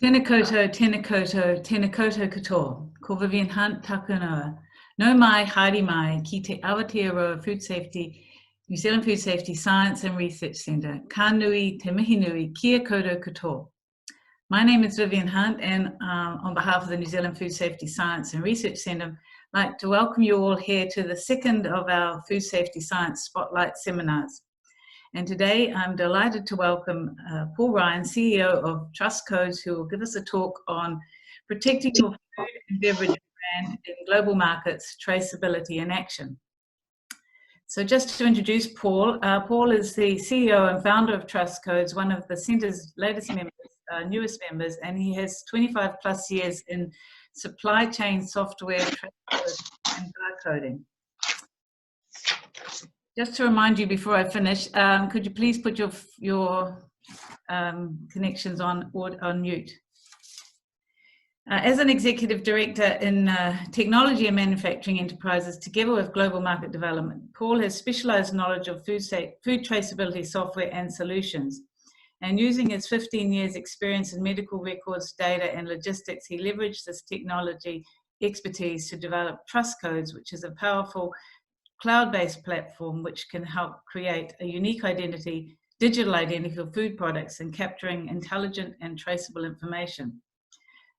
Tēnā koutou, tēnā koutou, tēnā koutou katoa. Ko Vivian Hunt taku noa. No mai, haere mai, ki te Aotearoa Food Safety, New Zealand Food Safety Science and Research Centre. Ka nui, te mihi nui, kia koutou katoa. My name is Vivian Hunt, and on behalf of the New Zealand Food Safety Science and Research Centre, I'd like to welcome you all here to the second of our Food Safety Science Spotlight seminars. And today I'm delighted to welcome Paul Ryan, CEO of Trust Codes, who will give us a talk on protecting your food and beverage brand in global markets, traceability in action. So just to introduce Paul, Paul is the CEO and founder of Trust Codes, one of the Centre's latest members, newest members, and he has 25 plus years in supply chain software, traceability and barcoding. Just to remind you before I finish, could you please put your connections on mute? As an executive director in technology and manufacturing enterprises, together with global market development, Paul has specialized knowledge of food traceability software and solutions. And using his 15 years experience in medical records, data and logistics, he leveraged this technology expertise to develop Trust Codes, which is a powerful cloud-based platform which can help create a unique identity, digital identity for food products and capturing intelligent and traceable information.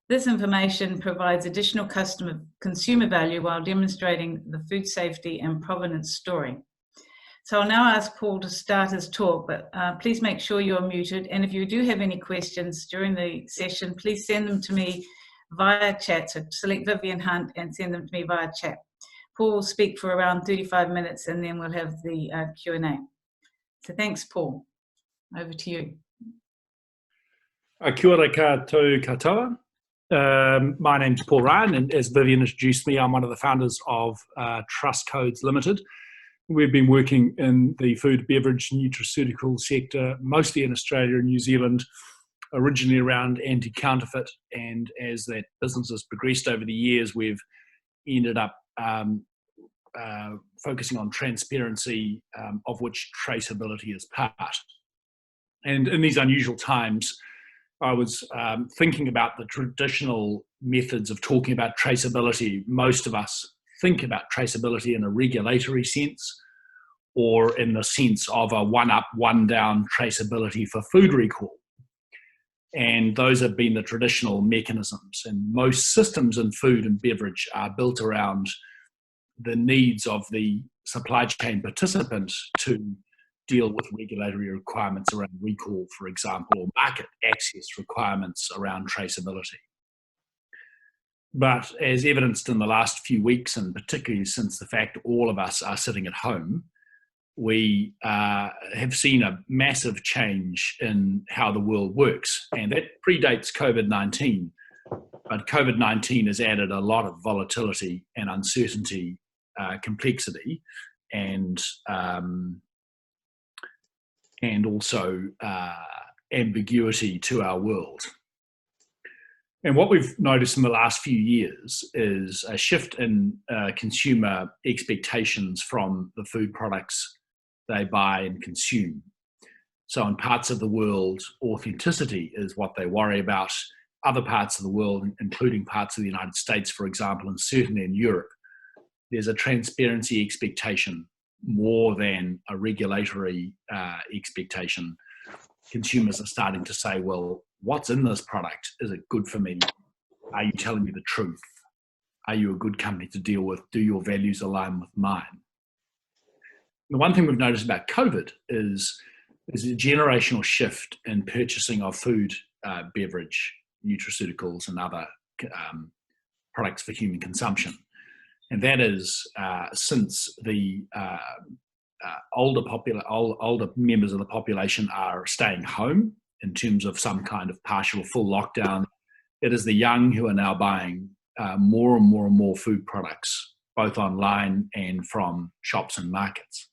This information provides additional consumer value while demonstrating the food safety and provenance story. So I'll now ask Paul to start his talk, but please make sure you're muted. And if you do have any questions during the session, please send them to me via chat. So select Vivian Hunt and send them to me via chat. Paul will speak for around 35 minutes and then we'll have the Q&A. So thanks, Paul. Over to you. Kia ora koutou katoa. My name's Paul Ryan, and as Vivian introduced me, I'm one of the founders of Trust Codes Limited. We've been working in the food, beverage, nutraceutical sector, mostly in Australia and New Zealand, originally around anti-counterfeit, and as that business has progressed over the years, we've ended up focusing on transparency, of which traceability is part. And in these unusual times, I was thinking about the traditional methods of talking about traceability. Most of us think about traceability in a regulatory sense, or in the sense of a one-up, one-down traceability for food recall. And those have been the traditional mechanisms. And most systems in food and beverage are built around the needs of the supply chain participants to deal with regulatory requirements around recall, for example, or market access requirements around traceability. But as evidenced in the last few weeks, and particularly since the fact all of us are sitting at home, we have seen a massive change in how the world works. And that predates COVID-19. But COVID-19 has added a lot of volatility and uncertainty, complexity, and also ambiguity to our world. And what we've noticed in the last few years is a shift in consumer expectations from the food products they buy and consume. So in parts of the world, authenticity is what they worry about. Other parts of the world, including parts of the United States, for example, and certainly in Europe, there's a transparency expectation more than a regulatory expectation. Consumers are starting to say, well, what's in this product? Is it good for me? Are you telling me the truth? Are you a good company to deal with? Do your values align with mine? The one thing we've noticed about COVID is there's a generational shift in purchasing of food, beverage, nutraceuticals, and other products for human consumption. And that is since the older members of the population are staying home in terms of some kind of partial or full lockdown, it is the young who are now buying more and more food products, both online and from shops and markets.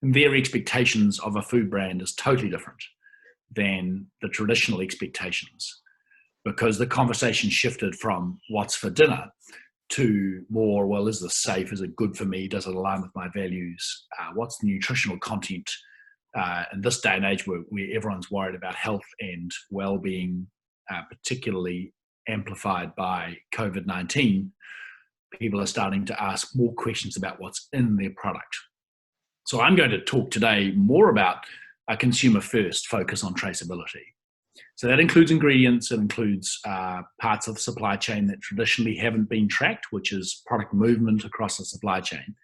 And their expectations of a food brand is totally different than the traditional expectations, because the conversation shifted from what's for dinner to more, well, is this safe? Is it good for me? Does it align with my values? What's the nutritional content in this day and age where everyone's worried about health and well-being, particularly amplified by COVID-19, people are starting to ask more questions about what's in their product. So I'm going to talk today more about a consumer-first focus on traceability. So that includes ingredients, it includes parts of the supply chain that traditionally haven't been tracked, which is product movement across the supply chain,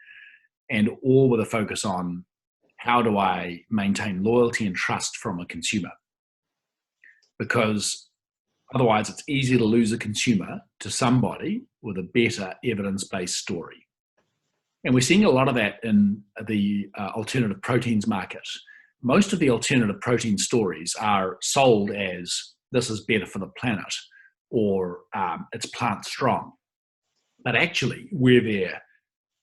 and all with a focus on how do I maintain loyalty and trust from a consumer? Because otherwise it's easy to lose a consumer to somebody with a better evidence-based story. And we're seeing a lot of that in the alternative proteins market. Most of the alternative protein stories are sold as this is better for the planet or it's plant strong. But actually, where their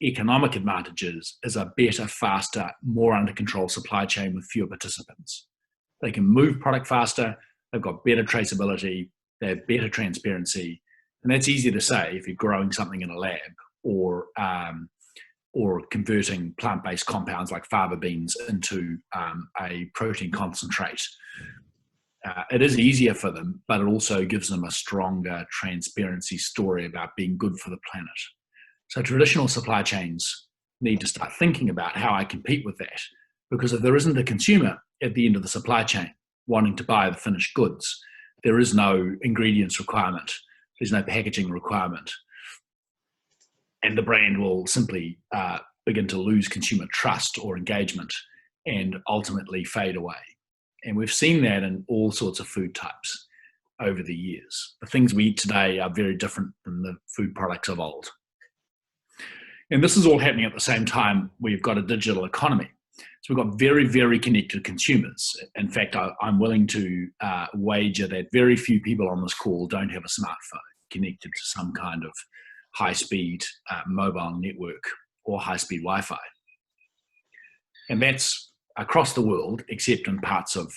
economic advantages is a better, faster, more under control supply chain with fewer participants. They can move product faster, they've got better traceability, they have better transparency. And that's easy to say if you're growing something in a lab or converting plant-based compounds like fava beans into a protein concentrate. It is easier for them, but it also gives them a stronger transparency story about being good for the planet. So traditional supply chains need to start thinking about how I compete with that, because if there isn't a consumer at the end of the supply chain wanting to buy the finished goods, there is no ingredients requirement, there's no packaging requirement, and the brand will simply begin to lose consumer trust or engagement and ultimately fade away. And we've seen that in all sorts of food types over the years. The things we eat today are very different than the food products of old. And this is all happening at the same time we've got a digital economy. So we've got very, very connected consumers. In fact, I'm willing to wager that very few people on this call don't have a smartphone connected to some kind of high-speed mobile network or high-speed Wi-Fi. And that's across the world, except in parts of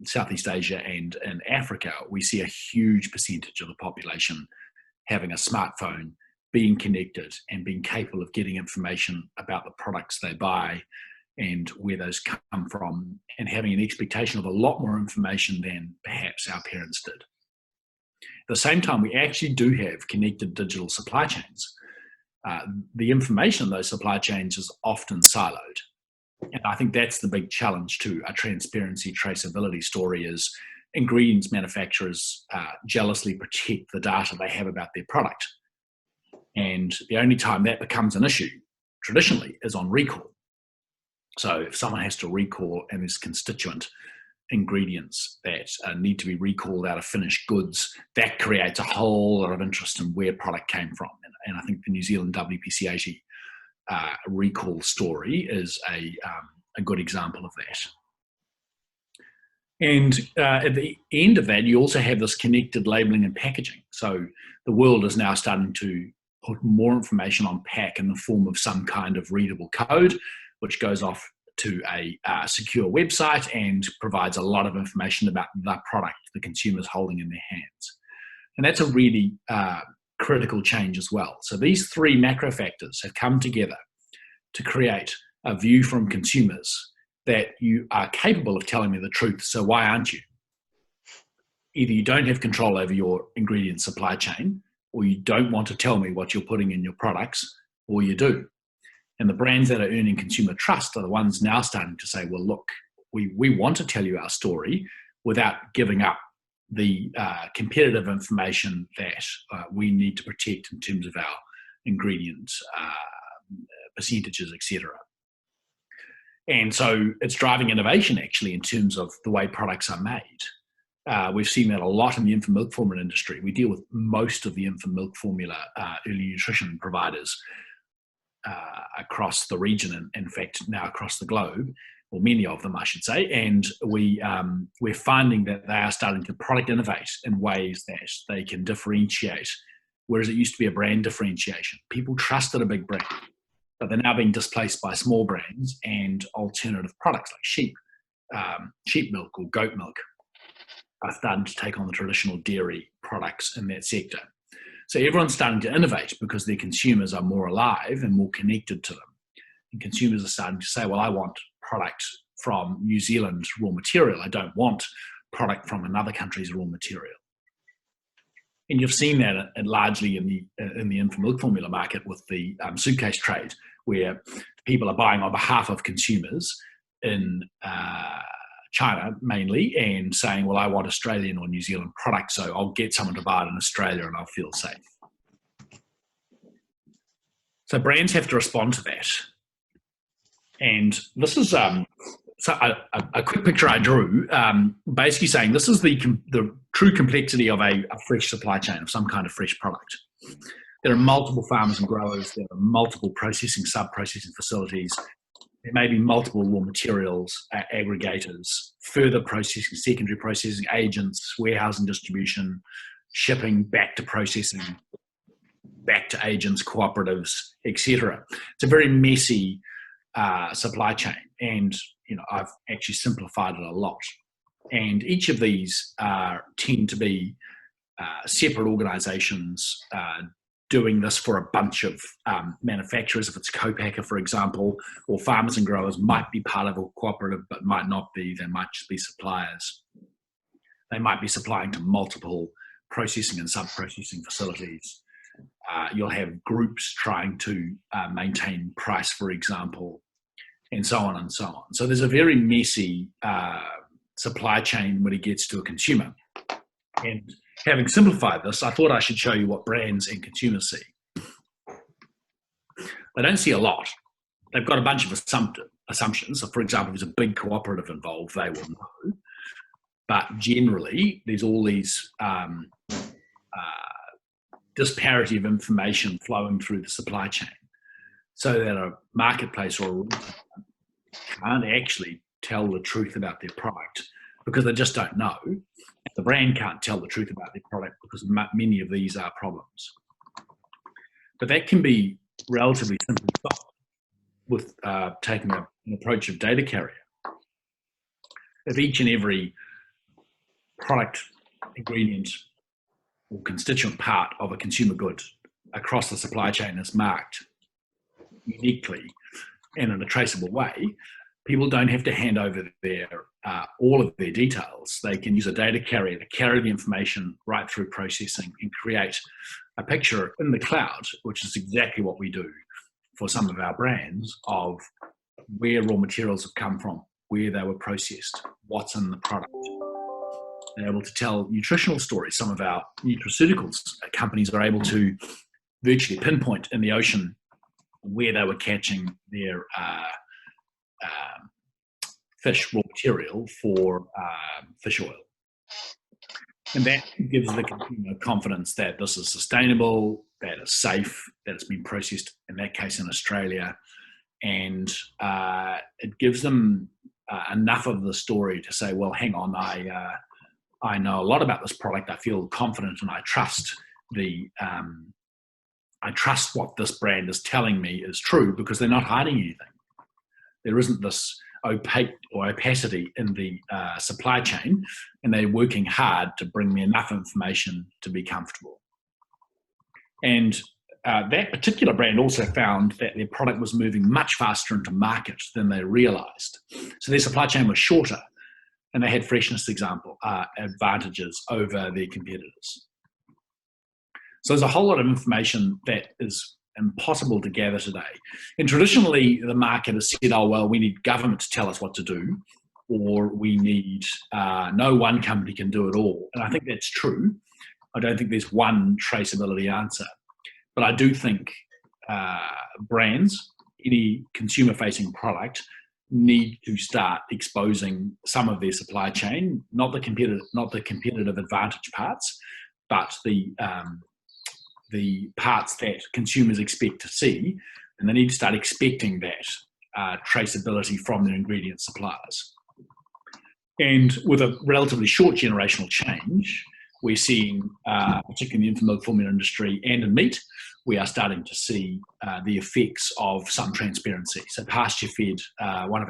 Southeast Asia and in Africa. We see a huge percentage of the population having a smartphone, being connected and being capable of getting information about the products they buy and where those come from, and having an expectation of a lot more information than perhaps our parents did. At the same time, we actually do have connected digital supply chains. The information in those supply chains is often siloed. And I think that's the big challenge to a transparency traceability story is ingredients manufacturers jealously protect the data they have about their product. And the only time that becomes an issue, traditionally, is on recall. So if someone has to recall and there's constituent ingredients that need to be recalled out of finished goods, that creates a whole lot of interest in where product came from. And I think the New Zealand WPC80 recall story is a good example of that. And at the end of that, you also have this connected labeling and packaging. So the world is now starting to put more information on pack in the form of some kind of readable code, which goes off to a secure website and provides a lot of information about the product the consumer's holding in their hands. And that's a really critical change as well. So these three macro factors have come together to create a view from consumers that you are capable of telling me the truth, so why aren't you? Either you don't have control over your ingredient supply chain, or you don't want to tell me what you're putting in your products, or you do. And the brands that are earning consumer trust are the ones now starting to say, well, look, we want to tell you our story without giving up the competitive information that we need to protect in terms of our ingredients, percentages, etc. And so it's driving innovation actually in terms of the way products are made. We've seen that a lot in the infant milk formula industry. We deal with most of the infant milk formula early nutrition providers across the region, and in fact now across the globe, or many of them I should say, and we're finding that they are starting to product innovate in ways that they can differentiate, whereas it used to be a brand differentiation. People trusted a big brand, but they're now being displaced by small brands and alternative products like sheep milk or goat milk are starting to take on the traditional dairy products in that sector. So everyone's starting to innovate because their consumers are more alive and more connected to them. And consumers are starting to say, well, I want product from New Zealand raw material. I don't want product from another country's raw material. And you've seen that largely in the infant milk formula market with the suitcase trade, where people are buying on behalf of consumers in China mainly, and saying, well, I want Australian or New Zealand product, so I'll get someone to buy it in Australia and I'll feel safe. So brands have to respond to that. And this is so a quick picture I drew, basically saying this is the true complexity of a fresh supply chain of some kind of fresh product. There are multiple farmers and growers. There are multiple processing, sub-processing facilities. There may be multiple raw materials, aggregators, further processing, secondary processing agents, warehousing, distribution, shipping, back to processing, back to agents, cooperatives, etc. It's a very messy supply chain, and I've actually simplified it a lot. And each of these tend to be separate organisations doing this for a bunch of manufacturers. If it's co-packer, for example, or farmers and growers might be part of a cooperative, but might not be. They might just be suppliers. They might be supplying to multiple processing and sub-processing facilities. You'll have groups trying to maintain price, for example, and so on and so on. So there's a very messy supply chain when it gets to a consumer. And having simplified this, I thought I should show you what brands and consumers see. They don't see a lot. They've got a bunch of assumptions. So for example, if there's a big cooperative involved, they will know. But generally, there's all these disparity of information flowing through the supply chain, so that a marketplace or a retailer can't actually tell the truth about their product because they just don't know. The brand can't tell the truth about their product because many of these are problems. But that can be relatively simply solved with taking an approach of data carrier. If each and every product, ingredient, or constituent part of a consumer good across the supply chain is marked uniquely and in a traceable way, people don't have to hand over all of their details. They can use a data carrier to carry the information right through processing and create a picture in the cloud, which is exactly what we do for some of our brands, of where raw materials have come from, where they were processed, what's in the product. They're able to tell nutritional stories. Some of our nutraceuticals companies are able to virtually pinpoint in the ocean where they were catching their fish raw material for fish oil. And that gives the consumer confidence that this is sustainable, that it's safe, that it's been processed, in that case in Australia. And it gives them enough of the story to say, well, hang on, I know a lot about this product. I feel confident and I trust what this brand is telling me is true because they're not hiding anything. There isn't this opacity in the supply chain, and they're working hard to bring me enough information to be comfortable. And that particular brand also found that their product was moving much faster into market than they realized. So their supply chain was shorter, and they had freshness advantages over their competitors. So there's a whole lot of information that is impossible to gather today. And traditionally, the market has said, oh, well, we need government to tell us what to do, or we need, no one company can do it all. And I think that's true. I don't think there's one traceability answer. But I do think brands, any consumer-facing product, need to start exposing some of their supply chain, not the competitive advantage parts, but the parts that consumers expect to see, and they need to start expecting that traceability from their ingredient suppliers. And with a relatively short generational change, we're seeing, particularly in the infant milk formula industry and in meat, we are starting to see the effects of some transparency. So pasture-fed, one of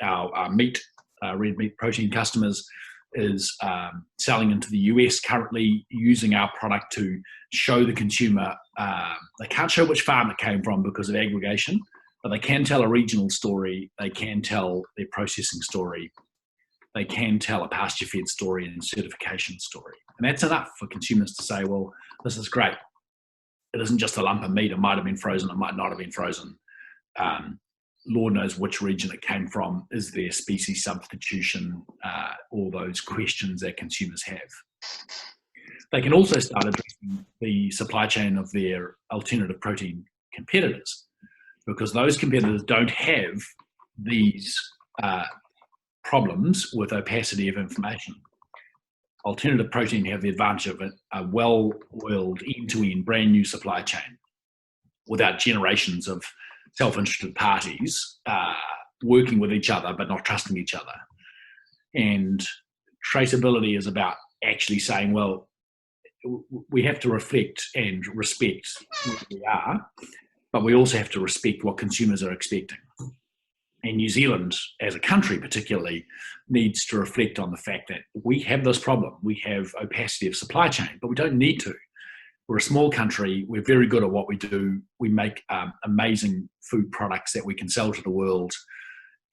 our meat, red meat protein customers, is selling into the US currently, using our product to show the consumer. They can't show which farm it came from because of aggregation, but they can tell a regional story, they can tell their processing story, they can tell a pasture-fed story and certification story. And that's enough for consumers to say, well, this is great. It isn't just a lump of meat. It might have been frozen. It might not have been frozen. Lord knows which region it came from. Is there species substitution? All those questions that consumers have. They can also start addressing the supply chain of their alternative protein competitors, because those competitors don't have these problems with opacity of information. Alternative protein have the advantage of a well-oiled, end-to-end, brand new supply chain without generations of self-interested parties working with each other but not trusting each other. And traceability is about actually saying, well, we have to reflect and respect where we are, but we also have to respect what consumers are expecting. And New Zealand, as a country particularly, needs to reflect on the fact that we have this problem. We have opacity of supply chain, but we don't need to. We're a small country. We're very good at what we do. We make amazing food products that we can sell to the world.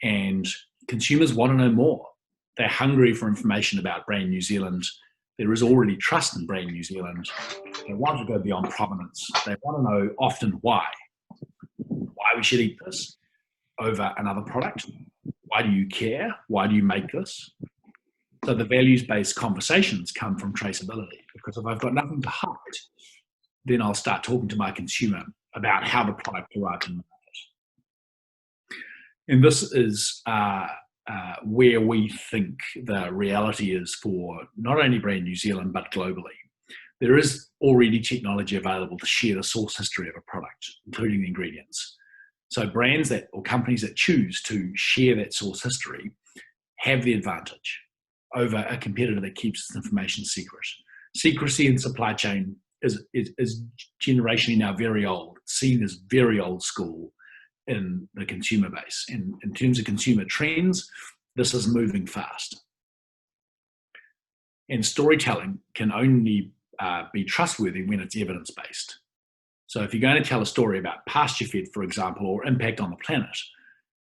And consumers want to know more. They're hungry for information about brand New Zealand. There is already trust in brand New Zealand. They want to go beyond provenance. They want to know often why we should eat this over another product. Why do you care? Why do you make this? So the values-based conversations come from traceability, because if I've got nothing to hide, then I'll start talking to my consumer about how the product arrived in the market. And this is where we think the reality is for not only brand New Zealand, but globally. There is already technology available to share the source history of a product, including the ingredients. So brands or companies that choose to share that source history have the advantage over a competitor that keeps this information secret. Secrecy in supply chain is generationally now very old, seen as very old school in the consumer base. And in terms of consumer trends, this is moving fast. And storytelling can only be trustworthy when it's evidence-based. So if you're going to tell a story about pasture-fed, for example, or impact on the planet,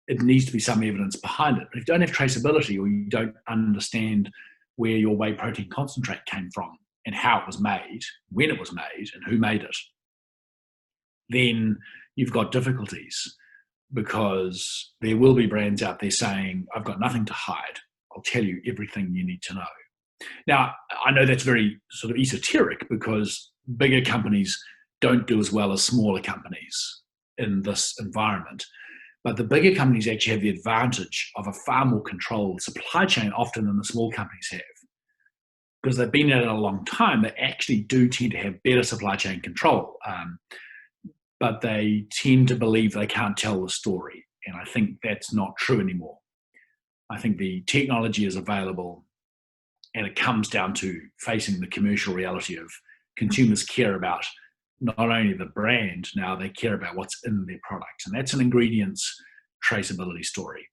it needs to be some evidence behind it. But if you don't have traceability, or you don't understand where your whey protein concentrate came from and how it was made, when it was made, and who made it, then you've got difficulties, because there will be brands out there saying, I've got nothing to hide. I'll tell you everything you need to know. Now, I know that's very sort of esoteric, because bigger companies don't do as well as smaller companies in this environment. But the bigger companies actually have the advantage of a far more controlled supply chain often than the small companies have. Because they've been at it a long time, they actually do tend to have better supply chain control. But they tend to believe they can't tell the story. And I think that's not true anymore. I think the technology is available, and it comes down to facing the commercial reality of consumers care about not only the brand, now they care about what's in their products. And that's an ingredients traceability story.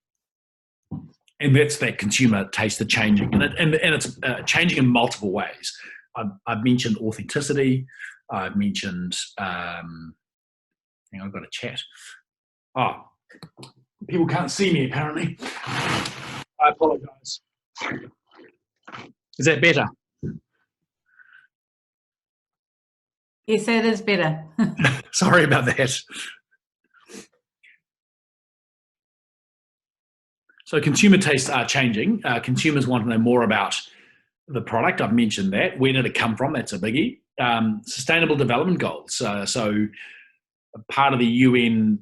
And that's that consumer taste the changing. And it's changing in multiple ways. I've mentioned authenticity. I've mentioned, hang on, I've got a chat. Oh, people can't see me apparently. I apologize. Is that better? Yes, that is better. Sorry about that. So consumer tastes are changing. Consumers want to know more about the product. I've mentioned that. Where did it come from? That's a biggie. Sustainable development goals. So part of the UN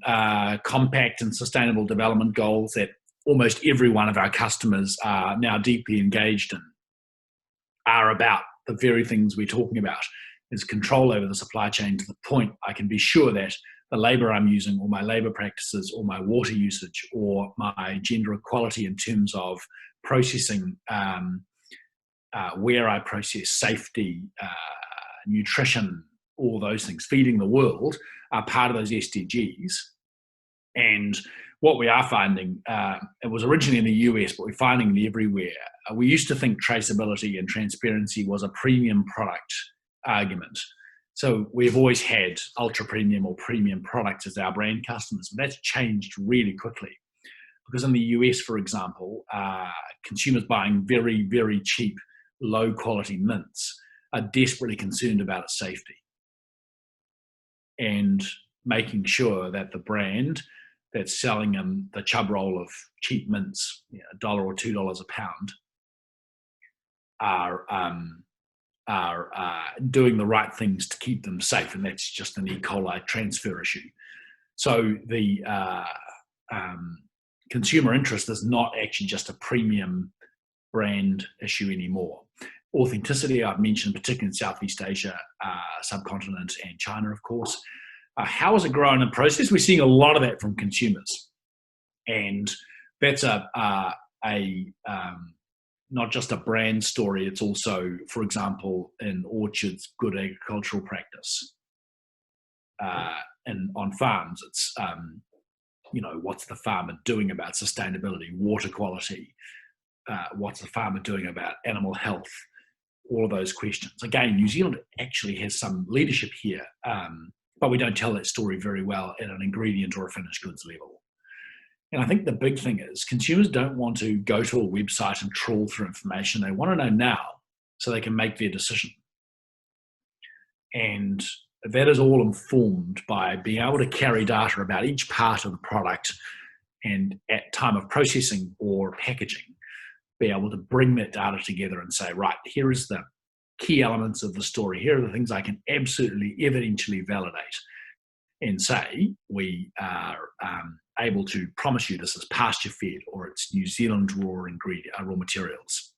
Compact and Sustainable Development Goals that almost every one of our customers are now deeply engaged in are about the very things we're talking about. Is control over the supply chain to the point I can be sure that the labour I'm using, or my labour practices, or my water usage, or my gender equality in terms of processing, where I process, safety, nutrition, all those things, feeding the world, are part of those SDGs. And what we are finding, it was originally in the US, but we're finding it everywhere. We used to think traceability and transparency was a premium product argument. So we've always had ultra premium or premium products as our brand customers, but that's changed really quickly. Because in the US, for example, consumers buying very, very cheap, low quality mints are desperately concerned about its safety and making sure that the brand that's selling them the chub roll of cheap mints, $1 or $2 a pound, are doing the right things to keep them safe, and that's just an E. coli transfer issue. So the consumer interest is not actually just a premium brand issue anymore. Authenticity, I've mentioned, particularly in Southeast Asia, subcontinent, and China, of course. How has it grown in process? We're seeing a lot of that from consumers, and that's not just a brand story. It's also, for example, in orchards, good agricultural practice, and on farms, it's what's the farmer doing about sustainability, water quality? What's the farmer doing about animal health? All of those questions. Again, New Zealand actually has some leadership here, but we don't tell that story very well at an ingredient or a finished goods level. And I think the big thing is consumers don't want to go to a website and trawl through information. They want to know now so they can make their decision. And that is all informed by being able to carry data about each part of the product, and at time of processing or packaging, be able to bring that data together and say, right, here is the key elements of the story. Here are the things I can absolutely evidentially validate and say, we are able to promise you this is pasture fed or it's New Zealand raw materials.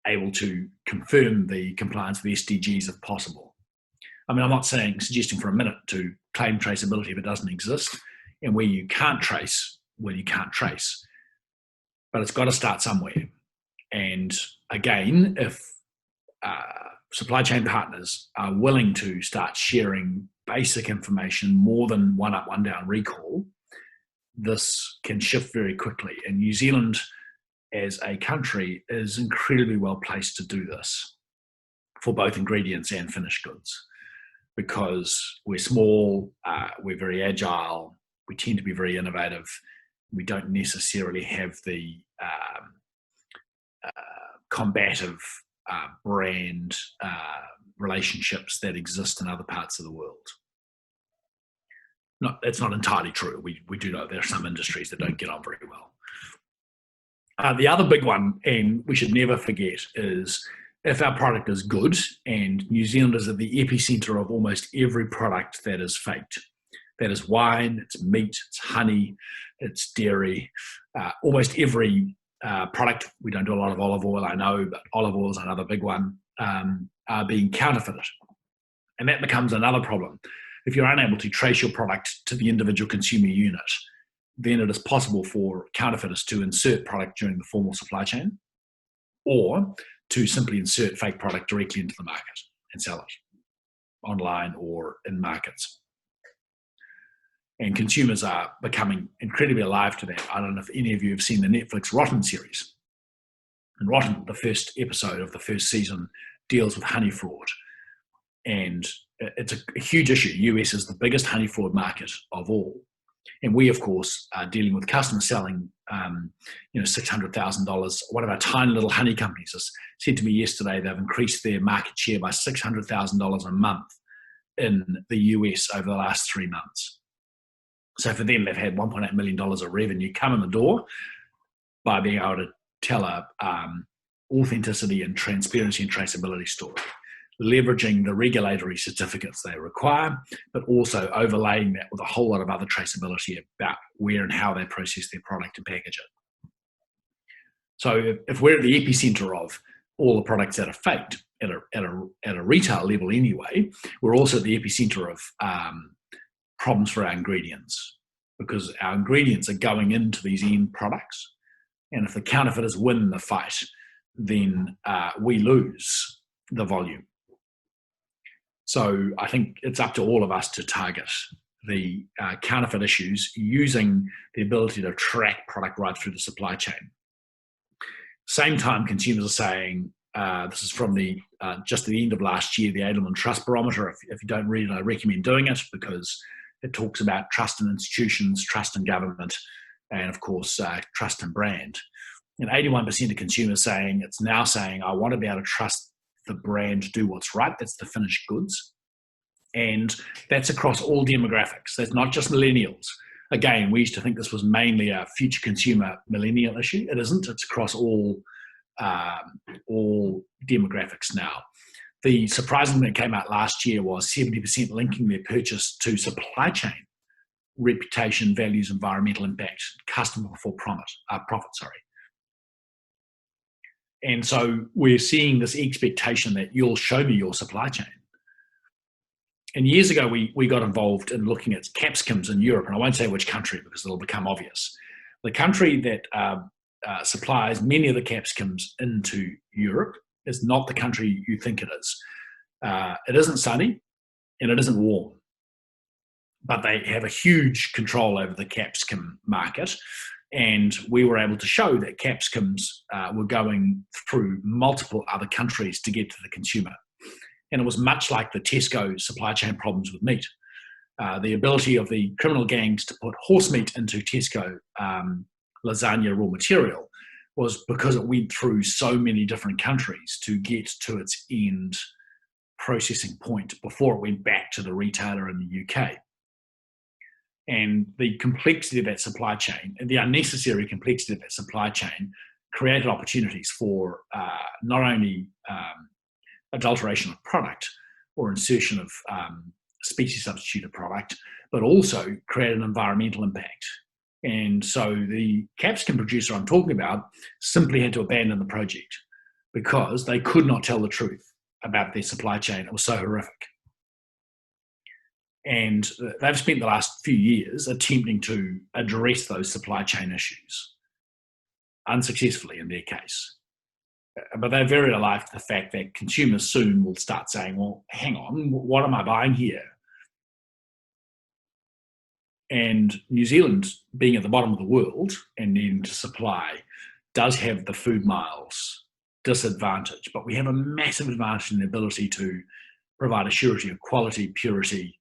Able to confirm the compliance with SDGs if possible. I mean, I'm not suggesting for a minute to claim traceability if it doesn't exist, and where you can't trace, but it's got to start somewhere. And again, if supply chain partners are willing to start sharing basic information more than one up, one down recall, this can shift very quickly. And New Zealand as a country is incredibly well placed to do this for both ingredients and finished goods, because we're small, we're very agile, we tend to be very innovative. We don't necessarily have the combative brand relationships that exist in other parts of the world. No, that's not entirely true. We do know there are some industries that don't get on very well. The other big one, and we should never forget, is if our product is good, and New Zealand is at the epicenter of almost every product that is faked. That is wine, it's meat, it's honey, it's dairy, almost every product. We don't do a lot of olive oil, I know, but olive oil is another big one, are being counterfeited. And that becomes another problem. If you're unable to trace your product to the individual consumer unit, then it is possible for counterfeiters to insert product during the formal supply chain, or to simply insert fake product directly into the market and sell it online or in markets. And consumers are becoming incredibly alive to that. I don't know if any of you have seen the Netflix Rotten series. And Rotten, the first episode of the first season, deals with honey fraud. And it's a huge issue. US is the biggest honey fraud market of all. And we, of course, are dealing with customers selling, $600,000. One of our tiny little honey companies has said to me yesterday they've increased their market share by $600,000 a month in the US over the last 3 months. So for them, they've had $1.8 million of revenue come in the door by being able to tell a authenticity and transparency and traceability story, leveraging the regulatory certificates they require, but also overlaying that with a whole lot of other traceability about where and how they process their product and package it. So if we're at the epicenter of all the products that are faked at a retail level anyway, we're also at the epicenter of problems for our ingredients, because our ingredients are going into these end products. And if the counterfeiters win the fight, then we lose the volume. So I think it's up to all of us to target the counterfeit issues using the ability to track product right through the supply chain. Same time, consumers are saying, This is from the just at the end of last year, the Edelman Trust Barometer. If you don't read it, I recommend doing it because it talks about trust in institutions, trust in government, and of course, trust in brand. And 81% of consumers now saying, I want to be able to trust the brand to do what's right. That's the finished goods. And that's across all demographics. That's not just millennials. Again, we used to think this was mainly a future consumer millennial issue. It isn't. It's across all demographics now. The surprising thing that came out last year was 70% linking their purchase to supply chain reputation, values, environmental impact, customer before profit. And so we're seeing this expectation that you'll show me your supply chain. And years ago, we got involved in looking at capsicums in Europe, and I won't say which country because it'll become obvious. The country that supplies many of the capsicums into Europe is not the country you think it is. It isn't sunny and it isn't warm, but they have a huge control over the capsicum market. And we were able to show that capsicums were going through multiple other countries to get to the consumer. And it was much like the Tesco supply chain problems with meat. The ability of the criminal gangs to put horse meat into Tesco lasagna raw material was because it went through so many different countries to get to its end processing point before it went back to the retailer in the UK. And the complexity of that supply chain, and the unnecessary complexity of that supply chain, created opportunities for not only adulteration of product or insertion of species substituted product, but also create an environmental impact. And so the capsicum producer I'm talking about simply had to abandon the project because they could not tell the truth about their supply chain. It was so horrific. And they've spent the last few years attempting to address those supply chain issues, unsuccessfully in their case. But they're very alive to the fact that consumers soon will start saying, well, hang on, what am I buying here? And New Zealand, being at the bottom of the world and needing to supply, does have the food miles disadvantage. But we have a massive advantage in the ability to provide a surety of quality, purity,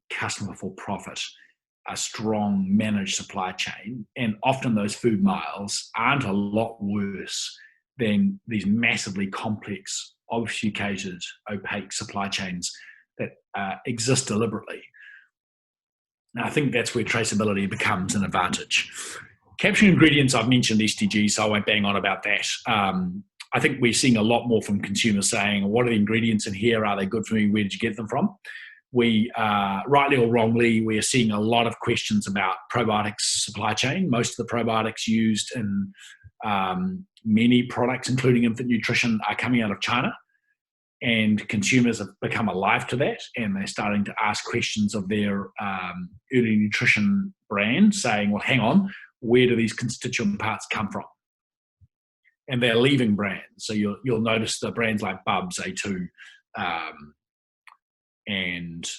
customer for profit, a strong managed supply chain, and often those food miles aren't a lot worse than these massively complex, obfuscated, opaque supply chains that exist deliberately. And I think that's where traceability becomes an advantage. Capturing ingredients, I've mentioned SDGs, so I won't bang on about that. I think we're seeing a lot more from consumers saying, what are the ingredients in here? Are they good for me? Where did you get them from? We, rightly or wrongly, we are seeing a lot of questions about probiotics supply chain. Most of the probiotics used in many products, including infant nutrition, are coming out of China. And consumers have become alive to that, and they're starting to ask questions of their early nutrition brand, saying, well, hang on, where do these constituent parts come from? And they're leaving brands. So you'll notice the brands like Bubs, A2, and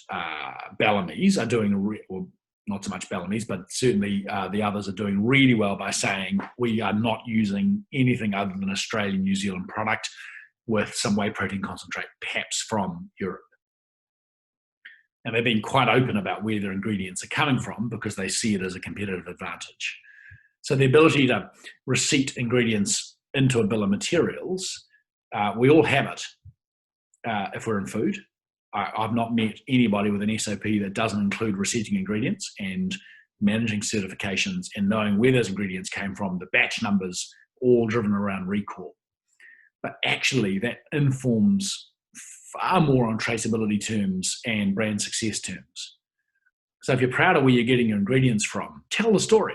Bellamy's are doing, well, not so much Bellamy's, but certainly the others are doing really well by saying we are not using anything other than Australian, New Zealand product with some whey protein concentrate, perhaps from Europe. And they've been quite open about where their ingredients are coming from because they see it as a competitive advantage. So the ability to receipt ingredients into a bill of materials, we all have it if we're in food. I've not met anybody with an SOP that doesn't include receipting ingredients and managing certifications and knowing where those ingredients came from, the batch numbers, all driven around recall. But actually that informs far more on traceability terms and brand success terms. So if you're proud of where you're getting your ingredients from, tell the story.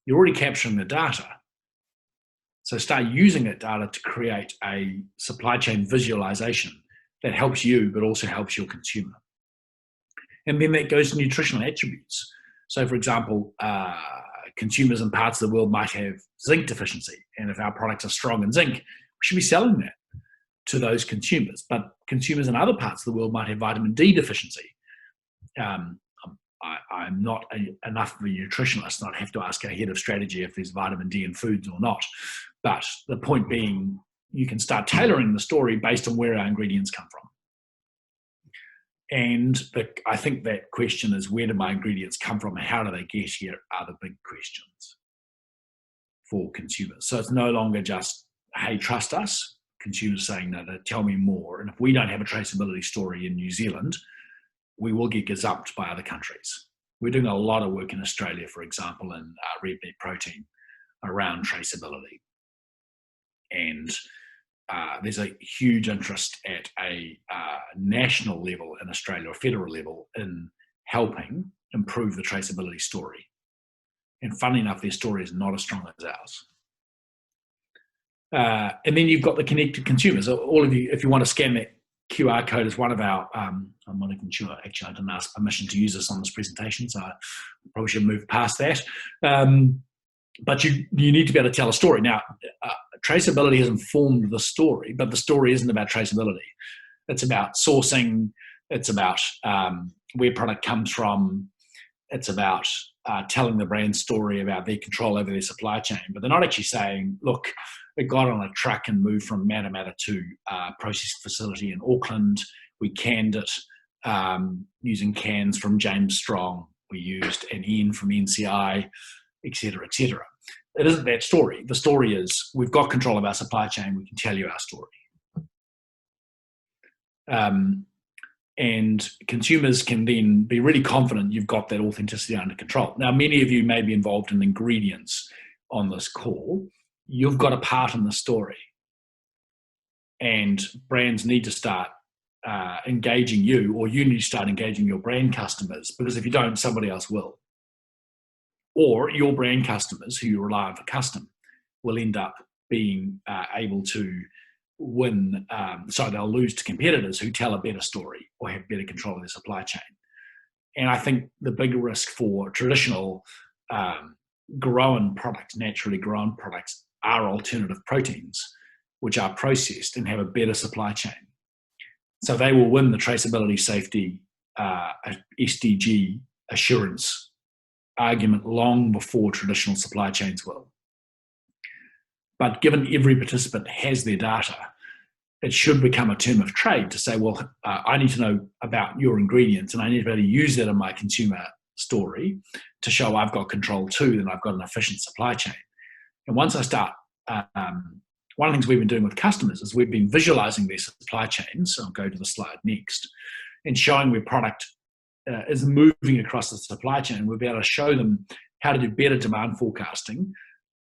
You're already capturing the data. So start using that data to create a supply chain visualization that helps you, but also helps your consumer. And then that goes to nutritional attributes. So for example, consumers in parts of the world might have zinc deficiency. And if our products are strong in zinc, we should be selling that to those consumers. But consumers in other parts of the world might have vitamin D deficiency. I'm not enough of a nutritionalist, and I'd have to ask our head of strategy if there's vitamin D in foods or not. But the point being, you can start tailoring the story based on where our ingredients come from. And I think that question is, where do my ingredients come from and how do they get here, are the big questions for consumers. So it's no longer just, hey, trust us. Consumers saying, no, tell me more. And if we don't have a traceability story in New Zealand, we will get gazumped by other countries. We're doing a lot of work in Australia, for example, in red meat protein around traceability. And there's a huge interest at a national level in Australia, or federal level, in helping improve the traceability story. And funnily enough, their story is not as strong as ours. And then you've got the connected consumers. All of you, if you want to scan that QR code, is one of our, I'm not even sure, actually I didn't ask permission to use this on this presentation, so I probably should move past that. But you need to be able to tell a story. Now, traceability has informed the story, but the story isn't about traceability. It's about sourcing, it's about where product comes from, it's about telling the brand story about their control over their supply chain. But they're not actually saying, look, it got on a truck and moved from Matamata to a processing facility in Auckland. We canned it using cans from James Strong. We used an N from NCI, et cetera, et cetera. It isn't that story. The story is, we've got control of our supply chain. We can tell you our story. And consumers can then be really confident you've got that authenticity under control. Now, many of you may be involved in ingredients on this call. You've got a part in the story. And brands need to start engaging you, or you need to start engaging your brand customers, because if you don't, somebody else will. Or your brand customers, who you rely on for custom, will end up being able to win, so they'll lose to competitors who tell a better story or have better control of their supply chain. And I think the big risk for traditional grown products, naturally grown products, are alternative proteins, which are processed and have a better supply chain. So they will win the traceability, safety, SDG assurance argument long before traditional supply chains will. But given every participant has their data, it should become a term of trade to say, well, I need to know about your ingredients and I need to be able to use that in my consumer story to show I've got control too, and I've got an efficient supply chain. And once I start, one of the things we've been doing with customers is we've been visualizing their supply chains. So I'll go to the slide next, and showing where product is moving across the supply chain. We'll be able to show them how to do better demand forecasting,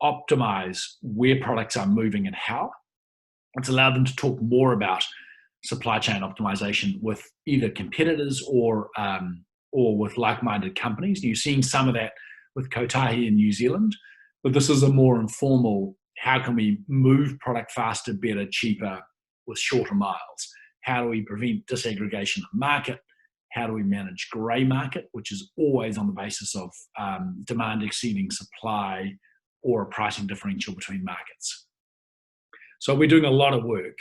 optimize where products are moving and how. It's allowed them to talk more about supply chain optimization with either competitors or with like-minded companies. You've seen some of that with Kotahi in New Zealand, but this is a more informal, how can we move product faster, better, cheaper, with shorter miles? How do we prevent disaggregation of market? How do we manage grey market, which is always on the basis of demand exceeding supply or a pricing differential between markets? So we're doing a lot of work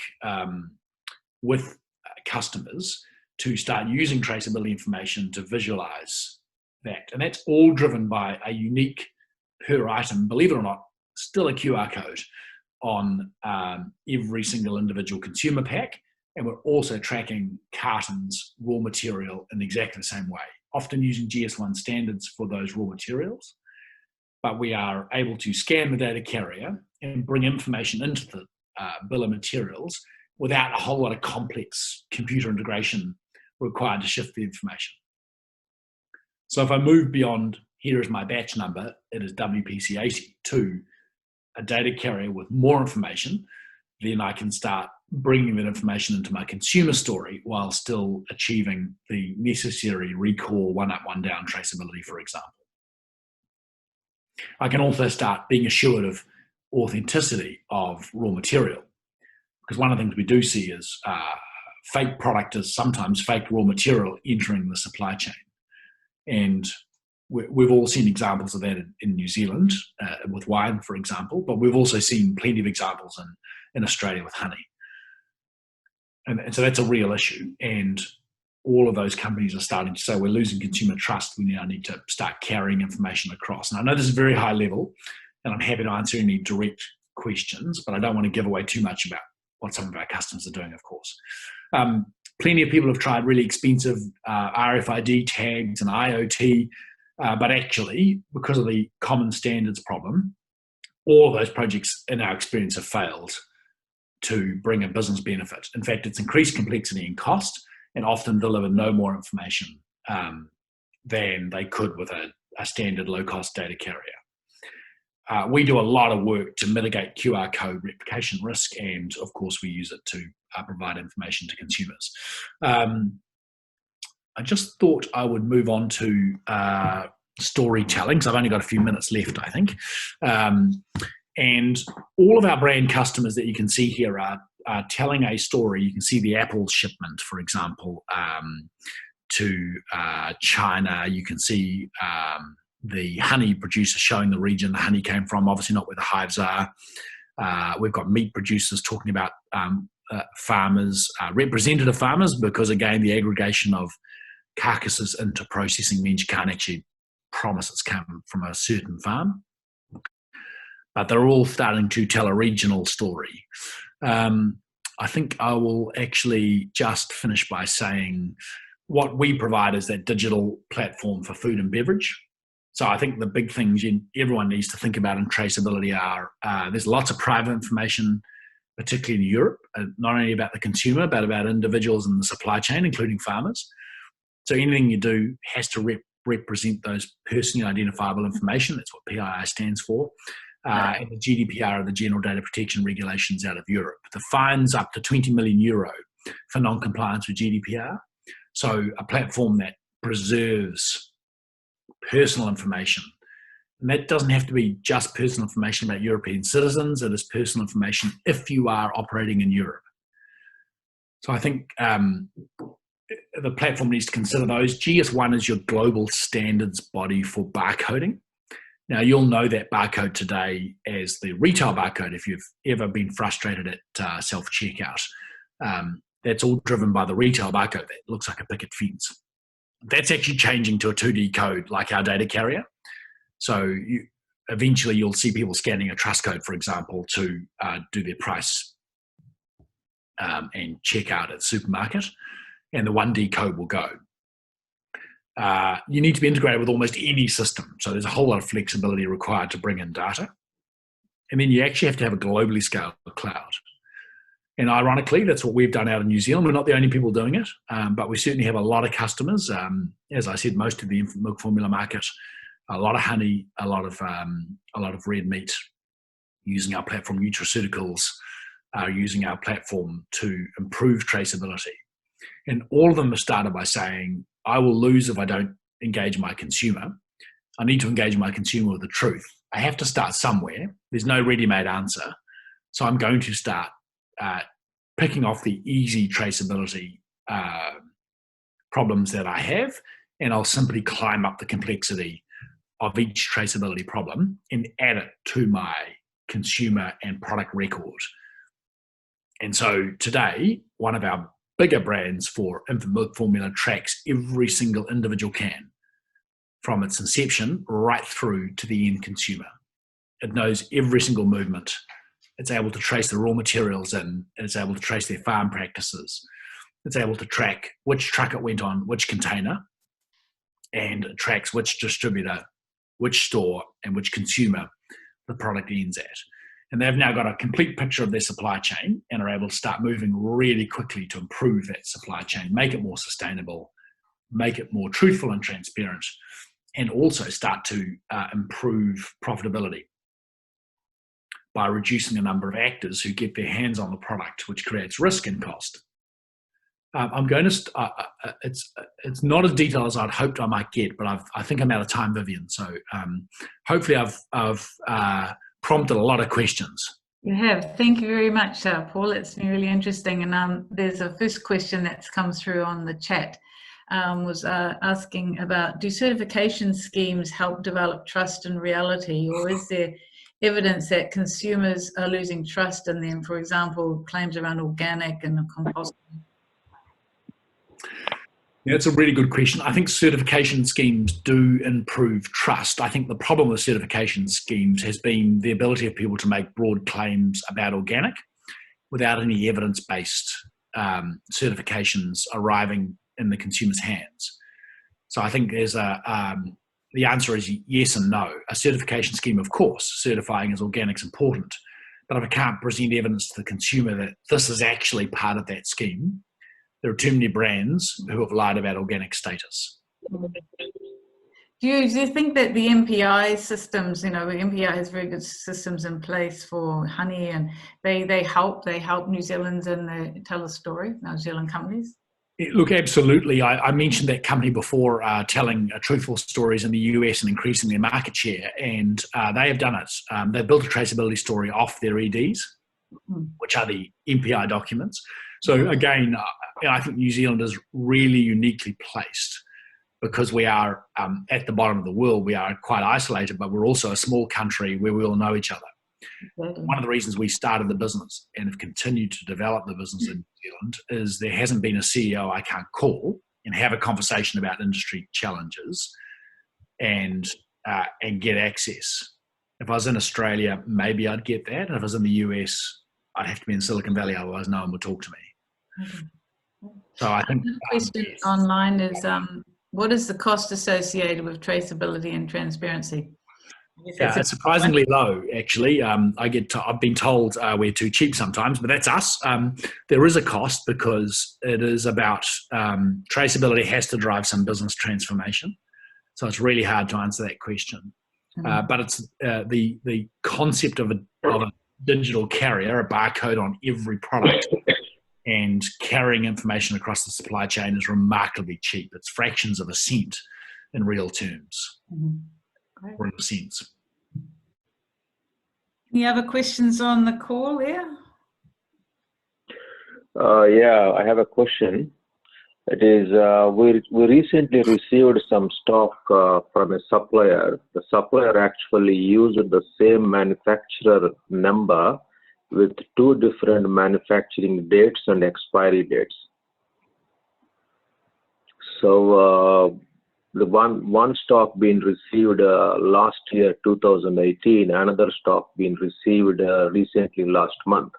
with customers to start using traceability information to visualize that. And that's all driven by a unique per item, believe it or not, still a QR code on every single individual consumer pack. And we're also tracking cartons, raw material in exactly the same way, often using GS1 standards for those raw materials. But we are able to scan the data carrier and bring information into the bill of materials without a whole lot of complex computer integration required to shift the information. So if I move beyond, here is my batch number, it is WPC80, to a data carrier with more information, then I can start bringing that information into my consumer story while still achieving the necessary recall, one up, one down traceability, for example. I can also start being assured of authenticity of raw material, because one of the things we do see is fake product is sometimes fake raw material entering the supply chain. And we've all seen examples of that in New Zealand with wine, for example, but we've also seen plenty of examples in Australia with honey. And so that's a real issue. And all of those companies are starting to say, we're losing consumer trust. We now need to start carrying information across. And I know this is very high level, and I'm happy to answer any direct questions, but I don't want to give away too much about what some of our customers are doing, of course. Plenty of people have tried really expensive RFID tags and IoT, but actually, because of the common standards problem, all of those projects, in our experience, have failed to bring a business benefit. In fact, it's increased complexity and cost, and often delivered no more information than they could with a standard low-cost data carrier. We do a lot of work to mitigate QR code replication risk, and of course we use it to provide information to consumers. I just thought I would move on to storytelling, so I've only got a few minutes left, I think. And all of our brand customers that you can see here are telling a story. You can see the Apple shipment, for example, to China. You can see the honey producer showing the region the honey came from, obviously not where the hives are. We've got meat producers talking about farmers, representative farmers, because again, the aggregation of carcasses into processing means you can't actually promise it's come from a certain farm. But they're all starting to tell a regional story. I think I will actually just finish by saying what we provide is that digital platform for food and beverage. So I think the big things everyone needs to think about in traceability are there's lots of private information, particularly in Europe, not only about the consumer, but about individuals in the supply chain, including farmers. So anything you do has to represent those personally identifiable information. That's what PII stands for. And the GDPR are the General Data Protection Regulations out of Europe. The fine's up to 20 million euro for non-compliance with GDPR. So a platform that preserves personal information. And that doesn't have to be just personal information about European citizens. It is personal information if you are operating in Europe. So I think the platform needs to consider those. GS1 is your global standards body for barcoding. Now, you'll know that barcode today as the retail barcode if you've ever been frustrated at self-checkout. That's all driven by the retail barcode that looks like a picket fence. That's actually changing to a 2D code like our data carrier. So eventually you'll see people scanning a trust code, for example, to do their price and check out at the supermarket, and the 1D code will go. You need to be integrated with almost any system. So there's a whole lot of flexibility required to bring in data. And then you actually have to have a globally scaled cloud. And ironically, that's what we've done out in New Zealand. We're not the only people doing it, but we certainly have a lot of customers. As I said, most of the infant milk formula market, a lot of honey, a lot of red meat using our platform. Nutraceuticals are using our platform to improve traceability. And all of them have started by saying, I will lose if I don't engage my consumer. I need to engage my consumer with the truth. I have to start somewhere. There's no ready-made answer. So I'm going to start picking off the easy traceability problems that I have, and I'll simply climb up the complexity of each traceability problem and add it to my consumer and product record. And so today, one of our bigger brands for infant milk formula tracks every single individual can from its inception right through to the end consumer. It knows every single movement. It's able to trace the raw materials in. It's able to trace their farm practices. It's able to track which truck it went on, which container, and it tracks which distributor, which store, and which consumer the product ends at. And they've now got a complete picture of their supply chain and are able to start moving really quickly to improve that supply chain, make it more sustainable, make it more truthful and transparent, and also start to improve profitability by reducing the number of actors who get their hands on the product, which creates risk and cost. I'm going to, it's not as detailed as I'd hoped I might get, but I think I'm out of time, Vivian. So hopefully I've prompted a lot of questions. You have. Thank you very much, Paul. It's been really interesting. And there's a first question that's come through on the chat, was asking about, do certification schemes help develop trust in reality, or is there evidence that consumers are losing trust in them? For example, claims around organic and composting. Yeah, that's a really good question. I think certification schemes do improve trust. I think the problem with certification schemes has been the ability of people to make broad claims about organic without any evidence-based certifications arriving in the consumer's hands. So I think the answer is yes and no. A certification scheme, of course, certifying as organic is important. But if I can't present evidence to the consumer that this is actually part of that scheme, there are too many brands who have lied about organic status. Do you think that the MPI systems, the MPI has very good systems in place for honey, and they help New Zealanders and they tell a story, New Zealand companies? Look, absolutely. I mentioned that company before, telling truthful stories in the US and increasing their market share, and they have done it. They built a traceability story off their EDs, which are the MPI documents. So again, I think New Zealand is really uniquely placed because we are at the bottom of the world. We are quite isolated, but we're also a small country where we all know each other. Exactly. One of the reasons we started the business and have continued to develop the business in New Zealand is there hasn't been a CEO I can't call and have a conversation about industry challenges and get access. If I was in Australia, maybe I'd get that. And if I was in the US, I'd have to be in Silicon Valley, otherwise no one would talk to me. Okay. So I think the question online is, what is the cost associated with traceability and transparency? Yeah, it's surprisingly low, actually. I've been told we're too cheap sometimes, but that's us. There is a cost because it is about traceability has to drive some business transformation. So it's really hard to answer that question. But it's the concept of a digital carrier, a barcode on every product, and carrying information across the supply chain is remarkably cheap. It's fractions of a cent in real terms. Real cents. Any other questions on the call there? Yeah, I have a question. It is, we recently received some stock from a supplier. The supplier actually used the same manufacturer number with two different manufacturing dates and expiry dates. So the one stock being received last year, 2018, another stock being received recently last month.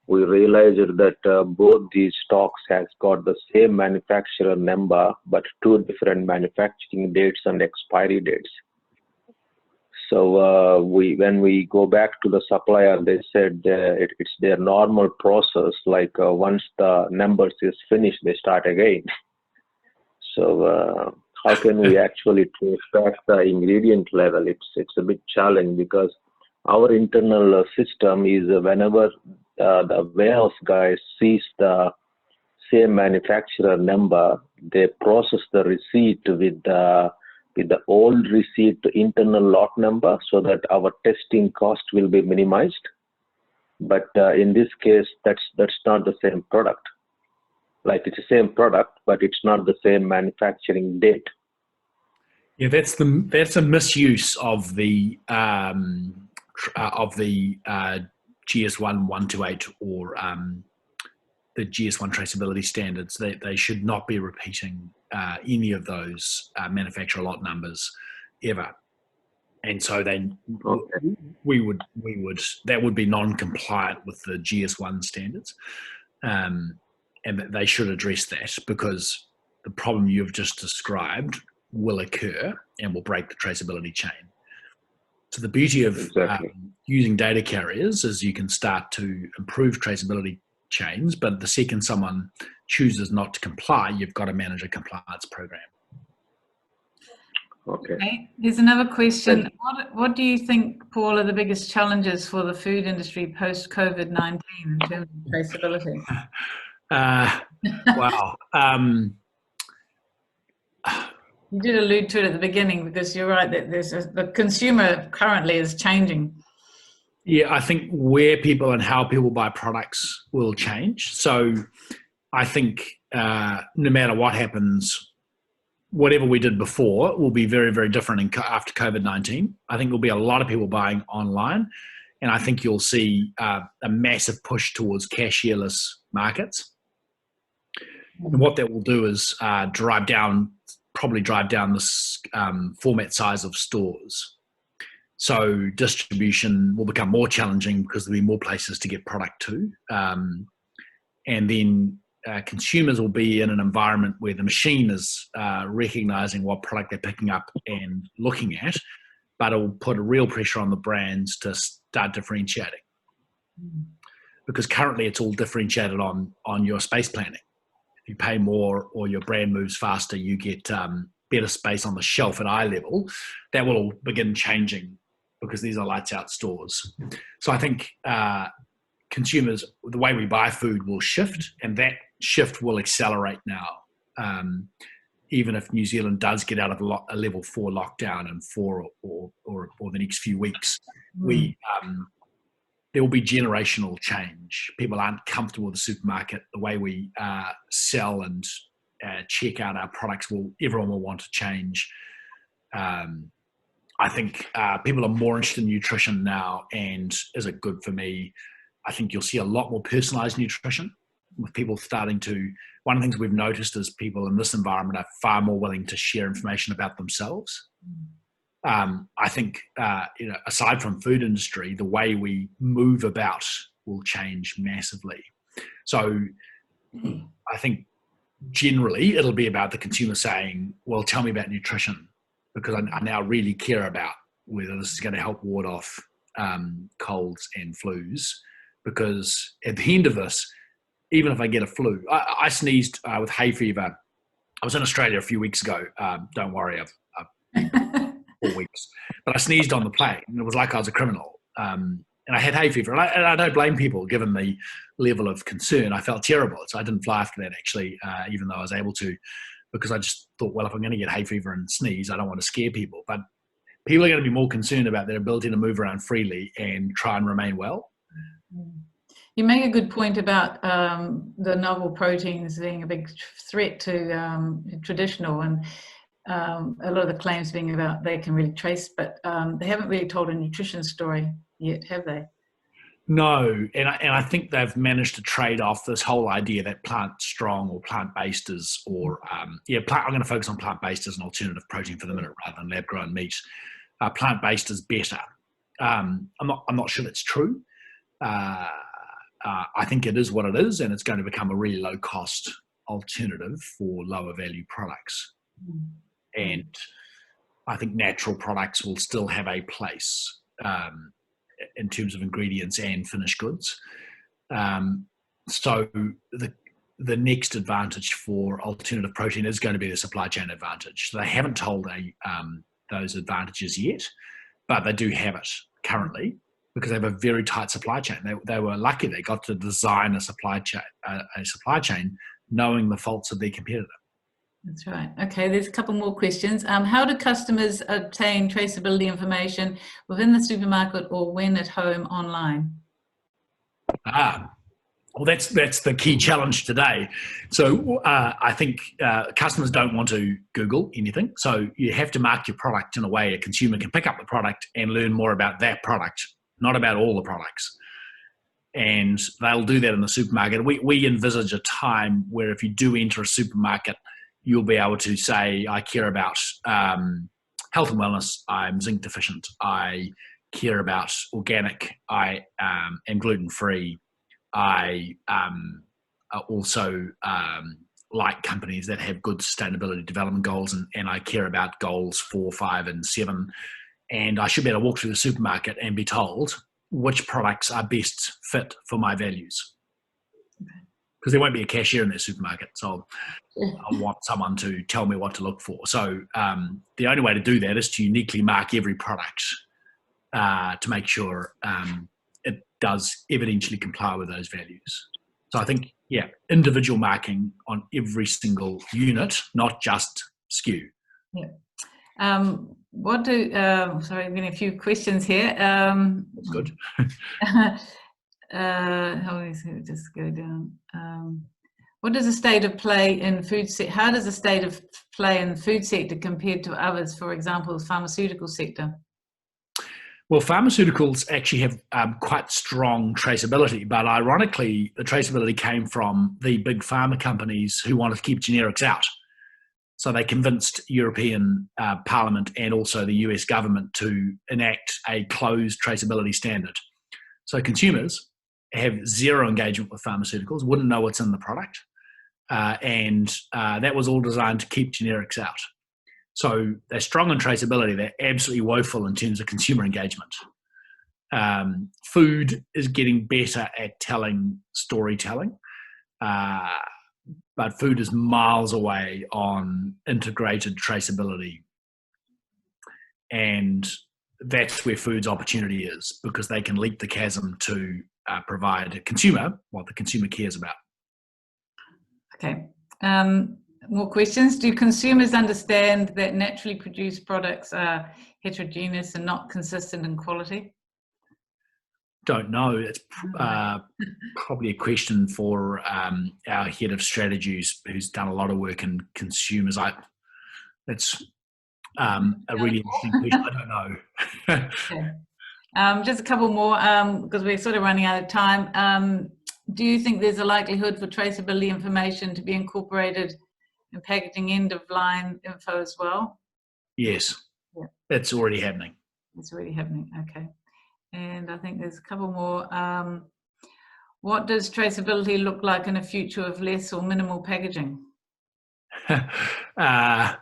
We realized that both these stocks has got the same manufacturer number, but two different manufacturing dates and expiry dates. So when we go back to the supplier, they said it's their normal process. Like once the numbers is finished, they start again. So how can we actually trace back the ingredient level? It's a bit challenging because our internal system is whenever the warehouse guys sees the same manufacturer number, they process the receipt with the old receipt internal lot number so that our testing cost will be minimized. But in this case, that's not the same product. Like it's the same product, but it's not the same manufacturing date. Yeah, that's a misuse of the GS1 128 or the GS1 traceability standards. They should not be repeating any of those manufacturer lot numbers ever. And so we would that would be non-compliant with the GS1 standards, and they should address that because the problem you've just described will occur and will break the traceability chain. So the beauty of using data carriers is you can start to improve traceability chains, but the second someone chooses not to comply, you've got to manage a compliance program. Okay. Here's another question. What do you think, Paul, are the biggest challenges for the food industry post-COVID-19 in terms of traceability? Wow. You did allude to it at the beginning because you're right that the consumer currently is changing. Yeah, I think where people and how people buy products will change. So I think no matter what happens, whatever we did before will be very, very different after COVID-19. I think there'll be a lot of people buying online, and I think you'll see a massive push towards cashierless markets. And what that will do is probably drive down this format size of stores. So distribution will become more challenging because there'll be more places to get product to. And then consumers will be in an environment where the machine is recognizing what product they're picking up and looking at, but it will put a real pressure on the brands to start differentiating. Because currently it's all differentiated on your space planning. If you pay more or your brand moves faster, you get better space on the shelf at eye level. That will all begin changing because these are lights out stores. So I think consumers, the way we buy food will shift, and that shift will accelerate now. Even if New Zealand does get out of a level 4 lockdown in 4 or the next few weeks, there will be generational change. People aren't comfortable with the supermarket. The way we sell and check out our products, everyone will want to change. I think people are more interested in nutrition now, and is it good for me? I think you'll see a lot more personalized nutrition with people starting to. One of the things we've noticed is people in this environment are far more willing to share information about themselves. I think, aside from food industry, the way we move about will change massively. So I think generally it'll be about the consumer saying, well, tell me about nutrition, because I now really care about whether this is going to help ward off colds and flus. Because at the end of this, even if I get a flu, I sneezed with hay fever. I was in Australia a few weeks ago. Don't worry, I've 4 weeks. But I sneezed on the plane, and it was like I was a criminal. And I had hay fever. And I don't blame people, given the level of concern. I felt terrible. So I didn't fly after that, actually, even though I was able to, because I just thought, well, if I'm going to get hay fever and sneeze, I don't want to scare people. But people are going to be more concerned about their ability to move around freely and try and remain well. You make a good point about the novel proteins being a big threat to traditional, and a lot of the claims being about they can really trace, but they haven't really told a nutrition story yet, have they? No, and I think they've managed to trade off this whole idea that plant strong or plant-based is, or I'm going to focus on plant-based as an alternative protein for the minute rather than lab-grown meat. Plant-based is better. I'm not sure that's true. I think it is what it is, and it's going to become a really low-cost alternative for lower-value products. And I think natural products will still have a place in terms of ingredients and finished goods. So the next advantage for alternative protein is going to be the supply chain advantage. So they haven't told those advantages yet, but they do have it currently, because they have a very tight supply chain. They were lucky they got to design a supply chain knowing the faults of their competitor. That's right. Okay, there's a couple more questions. How do customers obtain traceability information within the supermarket or when at home online? Well, that's the key challenge today. So I think customers don't want to Google anything. So you have to mark your product in a way a consumer can pick up the product and learn more about that product, not about all the products. And they'll do that in the supermarket. We envisage a time where if you do enter a supermarket, you'll be able to say, I care about health and wellness, I'm zinc deficient, I care about organic, I am gluten-free, I also like companies that have good sustainability development goals, and I care about goals 4, 5, and 7. And I should be able to walk through the supermarket and be told which products are best fit for my values. Because there won't be a cashier in their supermarket, so I want someone to tell me what to look for. So the only way to do that is to uniquely mark every product to make sure it does evidentially comply with those values. So I think, individual marking on every single unit, not just SKU. Yeah. Sorry, I'm getting a few questions here. That's good. Just go down. What does the state of play in how does the state of play in the food sector compared to others, for example, the pharmaceutical sector? Well, pharmaceuticals actually have quite strong traceability, but ironically, the traceability came from the big pharma companies who wanted to keep generics out. So they convinced European Parliament and also the US government to enact a closed traceability standard. So consumers have zero engagement with pharmaceuticals, wouldn't know what's in the product, and that was all designed to keep generics out. So they're strong in traceability. They're absolutely woeful in terms of consumer engagement. Food is getting better at telling storytelling, but food is miles away on integrated traceability. And that's where food's opportunity is, because they can leap the chasm to provide a consumer what the consumer cares about. Okay. More questions. Do consumers understand that naturally produced products are heterogeneous and not consistent in quality? Don't know. It's probably a question for our head of strategies, who's done a lot of work in consumers. That's a really interesting question. I don't know. Okay. Just a couple more, because we're sort of running out of time. Do you think there's a likelihood for traceability information to be incorporated in packaging end-of-line info as well? Yes, yeah. It's already happening. It's already happening, okay. And I think there's a couple more. What does traceability look like in a future of less or minimal packaging? I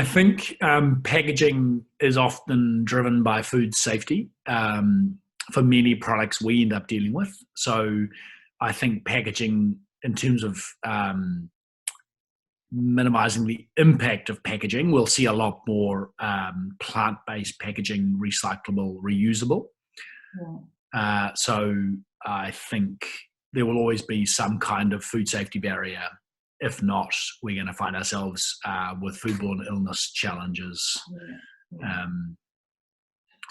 think packaging is often driven by food safety for many products we end up dealing with. So I think packaging, in terms of minimizing the impact of packaging, we'll see a lot more plant-based packaging, recyclable, reusable. Yeah. So I think there will always be some kind of food safety barrier. If not, we're going to find ourselves with foodborne illness challenges. Yeah.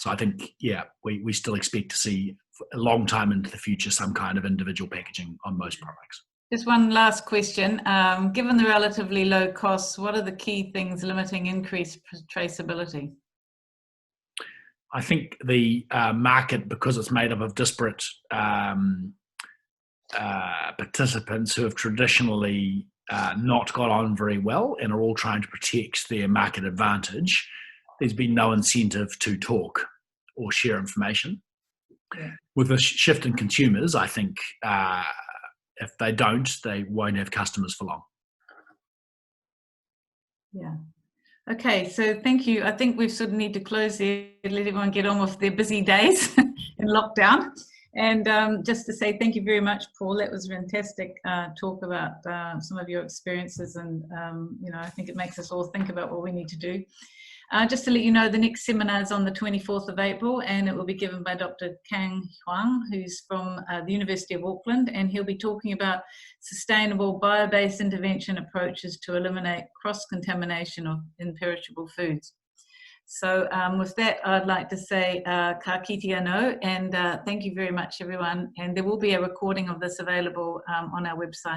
So I think, we still expect to see a long time into the future some kind of individual packaging on most products. Just one last question. Given the relatively low costs, what are the key things limiting increased traceability? I think the market, because it's made up of disparate participants who have traditionally not got on very well and are all trying to protect their market advantage, there's been no incentive to talk or share information. Yeah. With a shift in consumers, I think if they don't, they won't have customers for long. Yeah. Okay, so thank you. I think we sort of need to close there and let everyone get on with their busy days in lockdown. And just to say thank you very much, Paul. That was a fantastic talk about some of your experiences, and I think it makes us all think about what we need to do. Just to let you know, the next seminar is on the 24th of April, and it will be given by Dr. Kang Huang, who's from the University of Auckland, and he'll be talking about sustainable bio-based intervention approaches to eliminate cross-contamination of imperishable foods. So with that, I'd like to say ka kite anō, and thank you very much, everyone. And there will be a recording of this available on our website.